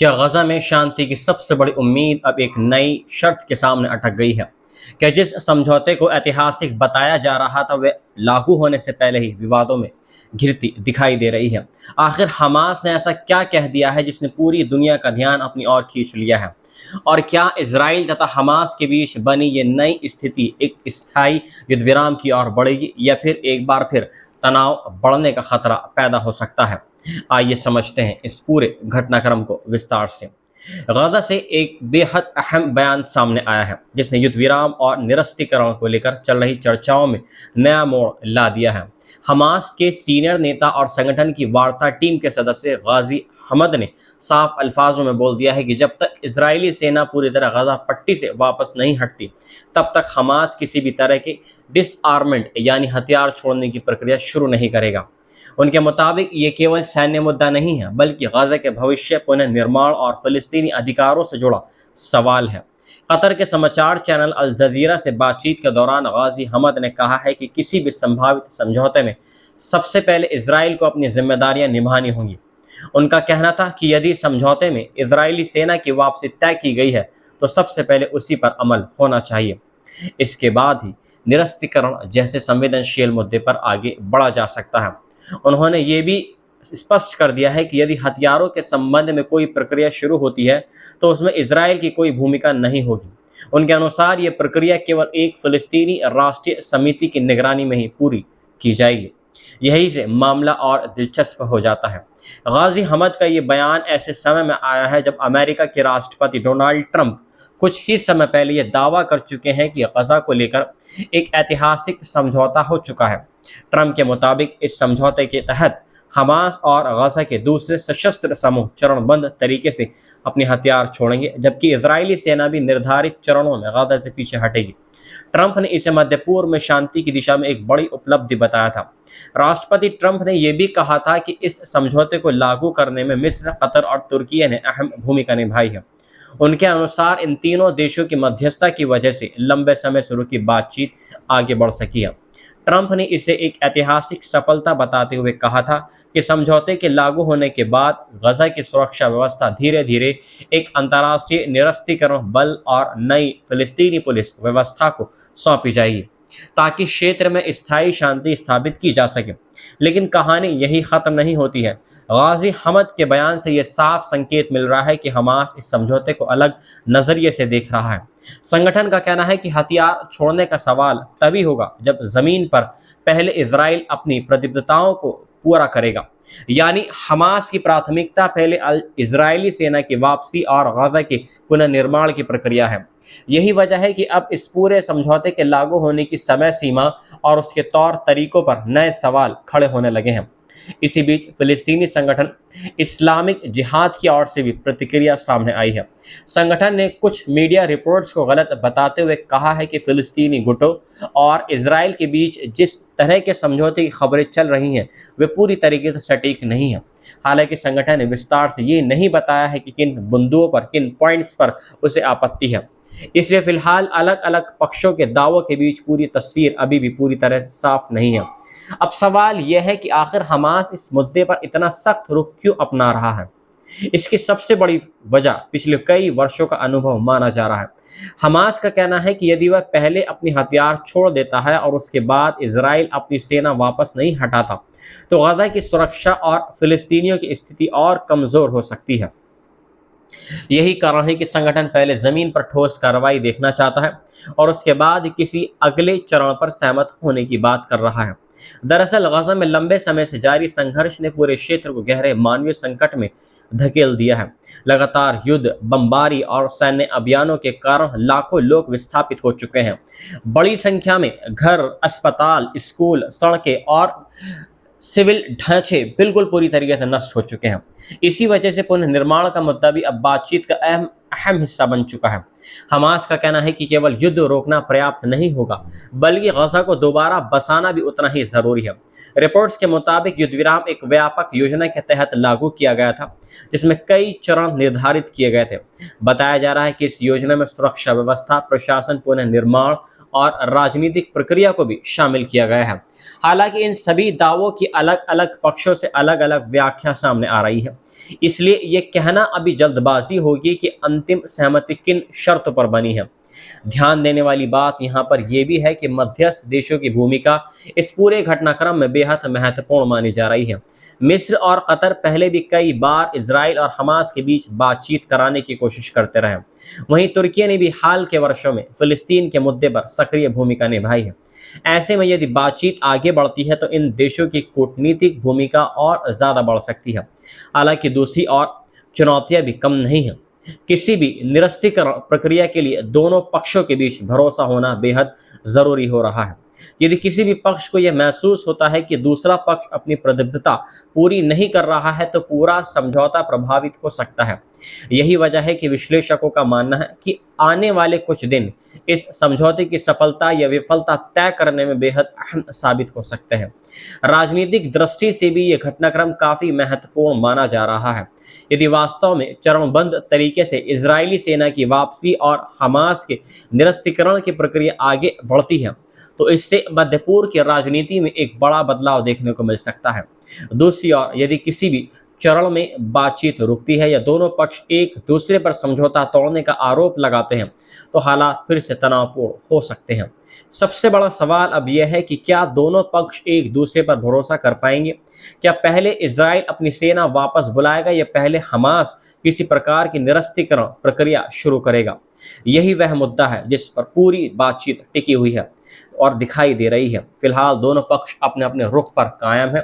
क्या गजा में शांति की सबसे बड़ी उम्मीद अब एक नई शर्त के सामने अटक गई है? क्या जिस समझौते को ऐतिहासिक बताया जा रहा था वह लागू होने से पहले ही विवादों में घिरती दिखाई दे रही है? आखिर हमास ने ऐसा क्या कह दिया है जिसने पूरी दुनिया का ध्यान अपनी ओर खींच लिया है? और क्या इजराइल तथा हमास के बीच बनी ये नई स्थिति एक स्थायी युद्ध विराम की ओर बढ़ेगी या फिर एक बार फिर तनाव बढ़ने का खतरा पैदा हो सकता है? आइए समझते हैं इस पूरे घटनाक्रम को विस्तार से। गजा से एक बेहद अहम बयान सामने आया है जिसने युद्ध विराम और निरस्त्रीकरण को लेकर चल रही चर्चाओं में नया मोड़ ला दिया है। हमास के सीनियर नेता और संगठन की वार्ता टीम के सदस्य गाजी हमद ने साफ अल्फाजों में बोल दिया है कि जब तक इजरायली सेना पूरी तरह गजा पट्टी से वापस नहीं हटती तब तक हमास किसी भी तरह के डिसआर्मेंट यानी हथियार छोड़ने की प्रक्रिया शुरू नहीं करेगा। उनके मुताबिक ये केवल सैन्य मुद्दा नहीं है बल्कि गजा के भविष्य, पुनर्निर्माण और फ़लस्तीनी अधिकारों से जुड़ा सवाल है। कतर के समाचार चैनल अल जजीरा से बातचीत के दौरान गाजी हमद ने कहा है कि किसी भी संभावित समझौते में सबसे पहले इजराइल को अपनी जिम्मेदारियां निभानी होंगी। उनका कहना था कि यदि समझौते में इजरायली सेना की वापसी तय की गई है तो सबसे पहले उसी पर अमल होना चाहिए। इसके बाद ही निरस्त्रीकरण जैसे संवेदनशील मुद्दे पर आगे बढ़ा जा सकता है। उन्होंने ये भी स्पष्ट कर दिया है कि यदि हथियारों के संबंध में कोई प्रक्रिया शुरू होती है तो उसमें इजराइल की कोई भूमिका नहीं होगी। उनके अनुसार ये प्रक्रिया केवल एक फ़लस्तीनी राष्ट्रीय समिति की निगरानी में ही पूरी की जाएगी। यही से मामला और दिलचस्प हो जाता है। गाजी हमद का ये बयान ऐसे समय में आया है जब अमेरिका के राष्ट्रपति डोनाल्ड ट्रंप कुछ ही समय पहले ये दावा कर चुके हैं कि गजा को लेकर एक ऐतिहासिक समझौता हो चुका है। ट्रंप के मुताबिक इस समझौते के तहत हमास और गजा के दूसरे सशस्त्र समूह चरणबद्ध तरीके से अपने हथियार छोड़ेंगे जबकि इजरायली सेना भी निर्धारित चरणों में गजा से पीछे हटेगी। ट्रंप ने इसे मध्य पूर्व में शांति की दिशा में एक बड़ी उपलब्धि बताया था। राष्ट्रपति ट्रंप ने यह भी कहा था कि इस समझौते को लागू करने में मिस्र, कतर और तुर्की ने अहम भूमिका निभाई है। उनके अनुसार इन तीनों देशों की मध्यस्थता की वजह से लंबे समय से रुकी बातचीत आगे बढ़ सकी है। ट्रंप ने इसे एक ऐतिहासिक सफलता बताते हुए कहा था कि समझौते के लागू होने के बाद गजा की सुरक्षा व्यवस्था धीरे धीरे एक अंतर्राष्ट्रीय निरस्त्रीकरण बल और नई फ़लस्तीनी पुलिस व्यवस्था को सौंपी जाएगी ताकि क्षेत्र में स्थायी शांति स्थापित की जा सके। लेकिन कहानी यही ख़त्म नहीं होती है। गाजी हमद के बयान से यह साफ संकेत मिल रहा है कि हमास इस समझौते को अलग नज़रिए से देख रहा है। संगठन का कहना है कि हथियार छोड़ने का सवाल तभी होगा जब ज़मीन पर पहले इजराइल अपनी प्रतिबद्धताओं को पूरा करेगा। यानी हमास की प्राथमिकता पहले इजरायली सेना की वापसी और गजा के पुनर्निर्माण की प्रक्रिया है। यही वजह है कि अब इस पूरे समझौते के लागू होने की समय सीमा और उसके तौर तरीकों पर नए सवाल खड़े होने लगे हैं। इसी बीच फिलिस्तीनी संगठन इस्लामिक जिहाद की ओर से भी प्रतिक्रिया सामने आई है। संगठन ने कुछ मीडिया रिपोर्ट्स को गलत बताते हुए कहा है कि फिलिस्तीनी गुटों और इजराइल के बीच जिस तरह के समझौते की खबरें चल रही हैं वे पूरी तरीके से सटीक नहीं है। हालांकि संगठन ने विस्तार से ये नहीं बताया है कि किन बिंदुओं पर, किन पॉइंट्स पर उसे आपत्ति है। इसलिए फिलहाल अलग अलग पक्षों के दावों के बीच पूरी तस्वीर अभी भी पूरी तरह साफ नहीं है। अब सवाल यह है कि आखिर हमास इस मुद्दे पर इतना सख्त रुख क्यों अपना रहा है? इसकी सबसे बड़ी वजह पिछले कई वर्षों का अनुभव माना जा रहा है। हमास का कहना है कि यदि वह पहले अपने हथियार छोड़ देता है और उसके बाद इजराइल अपनी सेना वापस नहीं हटाता तो गजा की सुरक्षा और फिलिस्तीनियों की स्थिति और कमज़ोर हो सकती है। यही कारण है कि संगठन पहले जमीन पर ठोस कार्रवाई देखना चाहता है और उसके बाद किसी अगले चरण पर सहमत होने की बात कर रहा है। दरअसल गजा में लंबे समय से जारी संघर्ष ने पूरे क्षेत्र को गहरे मानवीय संकट में धकेल दिया है। लगातार युद्ध, बमबारी और सैन्य अभियानों के कारण लाखों लोग विस्थापित हो चुके हैं। बड़ी संख्या में घर, अस्पताल, स्कूल, सड़कें और सिविल ढांचे बिल्कुल पूरी तरीके से नष्ट हो चुके हैं। इसी वजह से पुनर्निर्माण का मुद्दा भी अब बातचीत का अहम हिस्सा बन चुका है। हमास का कहना है कि केवल युद्ध रोकना पर्याप्त नहीं होगा बल्कि गजा को दोबारा बसाना भी उतना ही ज़रूरी है। रिपोर्ट्स के मुताबिक युद्ध विराम एक व्यापक योजना के तहत लागू किया गया था, जिसमें कई चरण निर्धारित किए गए थे। बताया जा रहा है कि इस योजना में सुरक्षा व्यवस्था, प्रशासन, पुनर्निर्माण और राजनीतिक प्रक्रिया को भी शामिल किया गया है। हालांकि इन सभी दावों की अलग अलग पक्षों से अलग अलग व्याख्या सामने आ रही है, इसलिए ये कहना अभी जल्दबाजी होगी कि अंतिम सहमति किन शर्तों पर बनी है। ध्यान देने वाली बात यहाँ पर यह भी है कि मध्यस्थ देशों की भूमिका इस पूरे घटनाक्रम में बेहद महत्वपूर्ण मानी जा रही है। मिस्र और कतर पहले भी कई बार इजराइल और हमास के बीच बातचीत कराने की कोशिश करते रहे। वहीं तुर्की ने भी हाल के वर्षों में फिलिस्तीन के मुद्दे पर सक्रिय भूमिका निभाई है। ऐसे में यदि बातचीत आगे बढ़ती है तो इन देशों की कूटनीतिक भूमिका और ज्यादा बढ़ सकती है। हालांकि दूसरी ओर चुनौतियां भी कम नहीं हैं। किसी भी निरस्तीकरण प्रक्रिया के लिए दोनों पक्षों के बीच भरोसा होना बेहद जरूरी हो रहा है। यदि किसी भी पक्ष को यह महसूस होता है कि दूसरा पक्ष अपनी प्रतिबद्धता पूरी नहीं कर रहा है तो पूरा समझौता प्रभावित हो सकता है। यही वजह है कि विश्लेषकों का मानना है कि आने वाले कुछ दिन इस समझौते की सफलता या विफलता तय करने में बेहद अहम साबित हो सकते हैं। राजनीतिक दृष्टि से भी यह घटनाक्रम काफी महत्वपूर्ण माना जा रहा है। यदि वास्तव में चरणबद्ध तरीके से इजरायली सेना की वापसी और हमास के निरस्तीकरण की प्रक्रिया आगे बढ़ती है तो इससे मध्य पूर्व की राजनीति में एक बड़ा बदलाव देखने को मिल सकता है। दूसरी ओर यदि किसी भी चरण में बातचीत रुकती है या दोनों पक्ष एक दूसरे पर समझौता तोड़ने का आरोप लगाते हैं तो हालात फिर से तनावपूर्ण हो सकते हैं। सबसे बड़ा सवाल अब यह है कि क्या दोनों पक्ष एक दूसरे पर भरोसा कर पाएंगे? क्या पहले इजराइल अपनी सेना वापस बुलाएगा या पहले हमास किसी प्रकार की निरस्तीकरण प्रक्रिया शुरू करेगा? यही वह मुद्दा है जिस पर पूरी बातचीत टिकी हुई है और दिखाई दे रही है। फिलहाल दोनों पक्ष अपने अपने रुख पर कायम हैं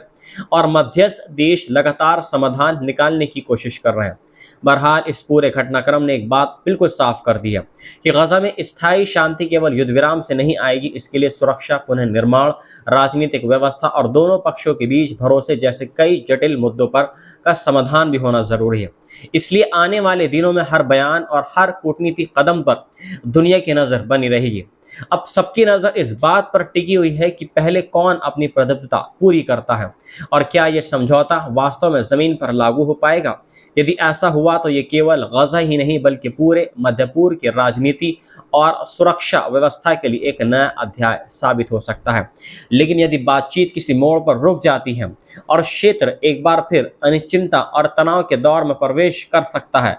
और मध्यस्थ देश लगातार समाधान निकालने की कोशिश कर रहे हैं। बहरहाल इस पूरे घटनाक्रम ने एक बात बिल्कुल साफ कर दी है कि गजा में स्थायी शांति केवल युद्ध विराम से नहीं आएगी। इसके लिए सुरक्षा, पुनर्निर्माण, राजनीतिक व्यवस्था और दोनों पक्षों के बीच भरोसे जैसे कई जटिल मुद्दों पर का समाधान भी होना जरूरी है। इसलिए आने वाले दिनों में हर बयान और हर कूटनीतिक कदम पर दुनिया की नजर बनी रहेगी। अब सबकी नजर इस बात पर टिकी हुई है कि पहले कौन अपनी प्रतिबद्धता पूरी करता है और क्या यह समझौता वास्तव में जमीन पर लागू हो पाएगा। यदि ऐसा हुआ तो ये केवल गजा ही नहीं बल्कि पूरे मध्य पूर्व की राजनीति और सुरक्षा व्यवस्था के लिए एक नया अध्याय साबित हो सकता है। लेकिन यदि बातचीत किसी मोड़ पर रुक जाती है और क्षेत्र एक बार फिर अनिश्चितता और तनाव के दौर में प्रवेश कर सकता है,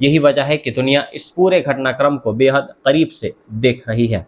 यही वजह है कि दुनिया इस पूरे घटनाक्रम को बेहद करीब से देख रही है।